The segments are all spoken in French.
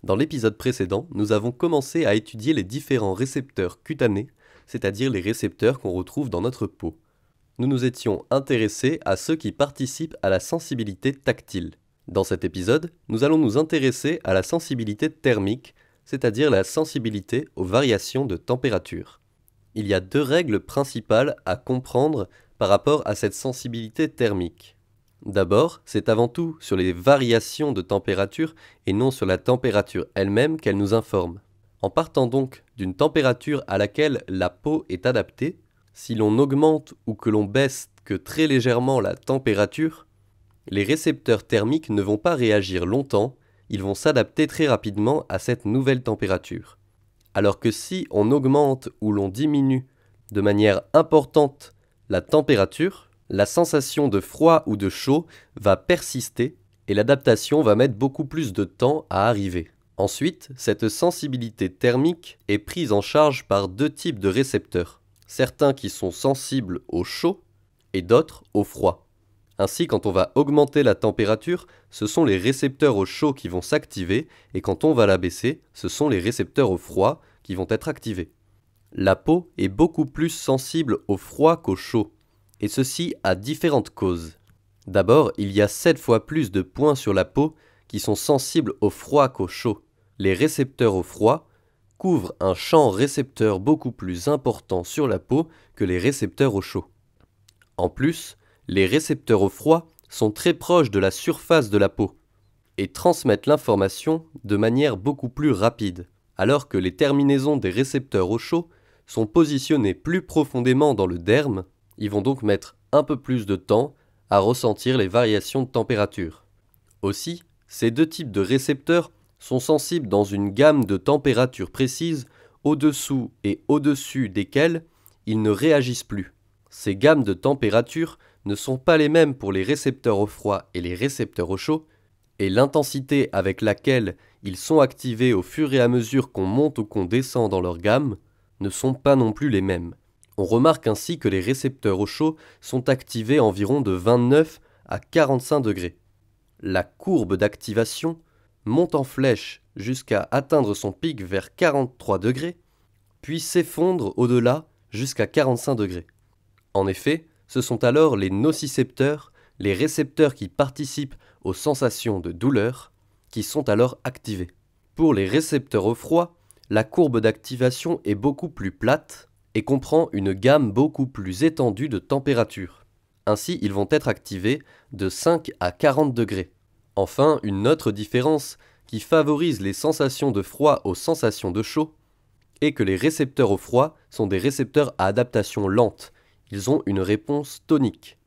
Dans l'épisode précédent, nous avons commencé à étudier les différents récepteurs cutanés, c'est-à-dire les récepteurs qu'on retrouve dans notre peau. Nous nous étions intéressés à ceux qui participent à la sensibilité tactile. Dans cet épisode, nous allons nous intéresser à la sensibilité thermique, c'est-à-dire la sensibilité aux variations de température. Il y a deux règles principales à comprendre par rapport à cette sensibilité thermique. D'abord, c'est avant tout sur les variations de température et non sur la température elle-même qu'elle nous informe. En partant donc d'une température à laquelle la peau est adaptée, si l'on augmente ou que l'on baisse que très légèrement la température, les récepteurs thermiques ne vont pas réagir longtemps, ils vont s'adapter très rapidement à cette nouvelle température. Alors que si on augmente ou l'on diminue de manière importante la température, la sensation de froid ou de chaud va persister et l'adaptation va mettre beaucoup plus de temps à arriver. Ensuite, cette sensibilité thermique est prise en charge par deux types de récepteurs, certains qui sont sensibles au chaud et d'autres au froid. Ainsi, quand on va augmenter la température, ce sont les récepteurs au chaud qui vont s'activer et quand on va la baisser, ce sont les récepteurs au froid qui vont être activés. La peau est beaucoup plus sensible au froid qu'au chaud, et ceci a différentes causes. D'abord, il y a 7 fois plus de points sur la peau qui sont sensibles au froid qu'au chaud. Les récepteurs au froid couvrent un champ récepteur beaucoup plus important sur la peau que les récepteurs au chaud. En plus, les récepteurs au froid sont très proches de la surface de la peau et transmettent l'information de manière beaucoup plus rapide, alors que les terminaisons des récepteurs au chaud sont positionnées plus profondément dans le derme. Ils vont donc mettre un peu plus de temps à ressentir les variations de température. Aussi, ces deux types de récepteurs sont sensibles dans une gamme de températures précises au-dessous et au-dessus desquelles ils ne réagissent plus. Ces gammes de températures ne sont pas les mêmes pour les récepteurs au froid et les récepteurs au chaud, et l'intensité avec laquelle ils sont activés au fur et à mesure qu'on monte ou qu'on descend dans leur gamme ne sont pas non plus les mêmes. On remarque ainsi que les récepteurs au chaud sont activés environ de 29 à 45 degrés. La courbe d'activation monte en flèche jusqu'à atteindre son pic vers 43 degrés, puis s'effondre au-delà jusqu'à 45 degrés. En effet, ce sont alors les nocicepteurs, les récepteurs qui participent aux sensations de douleur, qui sont alors activés. Pour les récepteurs au froid, la courbe d'activation est beaucoup plus plate et comprend une gamme beaucoup plus étendue de températures. Ainsi, ils vont être activés de 5 à 40 degrés. Enfin, une autre différence qui favorise les sensations de froid aux sensations de chaud est que les récepteurs au froid sont des récepteurs à adaptation lente. Ils ont une réponse tonique.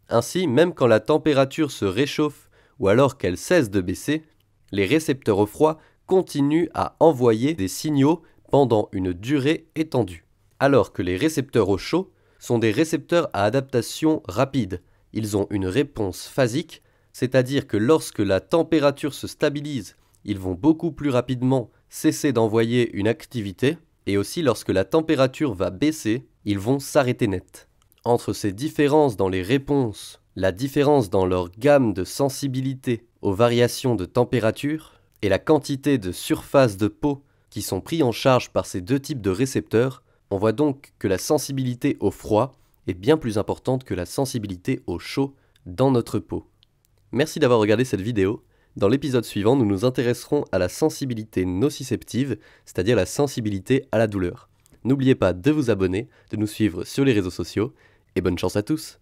Ainsi, même quand la température se réchauffe ou alors qu'elle cesse de baisser, les récepteurs au froid continuent à envoyer des signaux pendant une durée étendue. Alors que les récepteurs au chaud sont des récepteurs à adaptation rapide. Ils ont une réponse phasique, c'est-à-dire que lorsque la température se stabilise, ils vont beaucoup plus rapidement cesser d'envoyer une activité, et aussi lorsque la température va baisser, ils vont s'arrêter net. Entre ces différences dans les réponses, la différence dans leur gamme de sensibilité aux variations de température et la quantité de surface de peau qui sont pris en charge par ces deux types de récepteurs, on voit donc que la sensibilité au froid est bien plus importante que la sensibilité au chaud dans notre peau. Merci d'avoir regardé cette vidéo. Dans l'épisode suivant, nous nous intéresserons à la sensibilité nociceptive, c'est-à-dire la sensibilité à la douleur. N'oubliez pas de vous abonner, de nous suivre sur les réseaux sociaux, et bonne chance à tous!